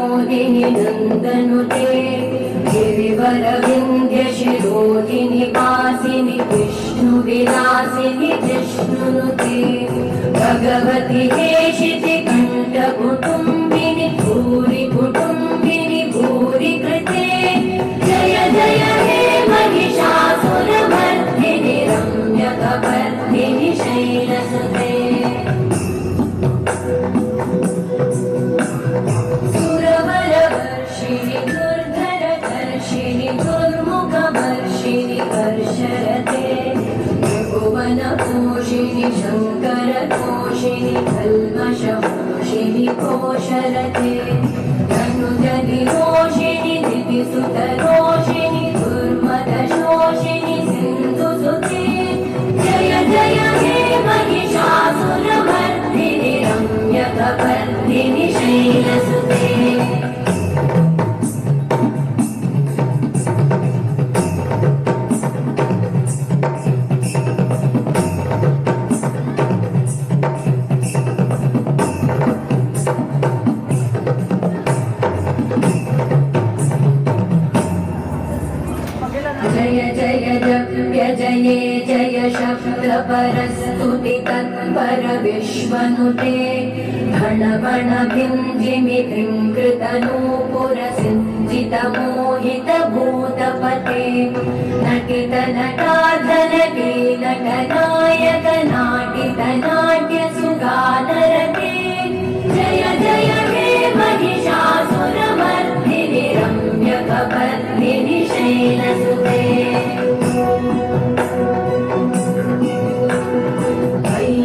विनोदिनि नन्दनुते गिरिवरविन्ध्यशिरोधिनि वासिनि विष्णुविलासिनि जिष्णुनुते भगवति हेशिति कण्ठकुटुम्बिनि भूरि कुटुम्बिनि भूरि कृते जय जय हे महिषासुरमर्दिनि रम्यकपर्दिनि शैलसुते सुरवरवर्षिणि दुर्धरधर्षिणि दुर्मुखवर्षिणि वर्षरते त्रिभुवनपोषिणि शङ्करतोषिणि कल्मषपोषिणि कोशरते धनुजनिरोषिणि दितिसुतरोषिणि दुर्मदशोषिणि सिन्धुसुते जय जय हे महिषासुरमर्दिनि रम्यकपर्दिनि शैलसुते जय जय जप्य जये जय शब्दपरस्तुति तत्पर विश्वनुते घणवण भिञ्जिमि भिङ्कृतनूपुरसिञ्जितमोहितभूतपते नटित नटाधनटे नटनायक नाटित नाट्यसुगानरते जय जय हे महिषासुरमर्दिनि रम्यकपर्दिनि शैलसुते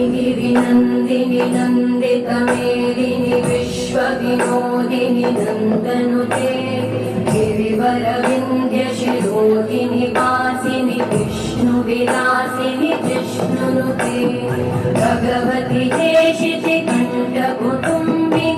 वैगिरिनन्दिनि नन्दितमेदिनि विश्वविनोदिनि नन्दनुते गिरिवरविन्ध्यशिरोधिनि वासिनि विष्णुविलासिनि जिष्णुनुते भगवति हेशिति कण्ठकुटुम्बिनि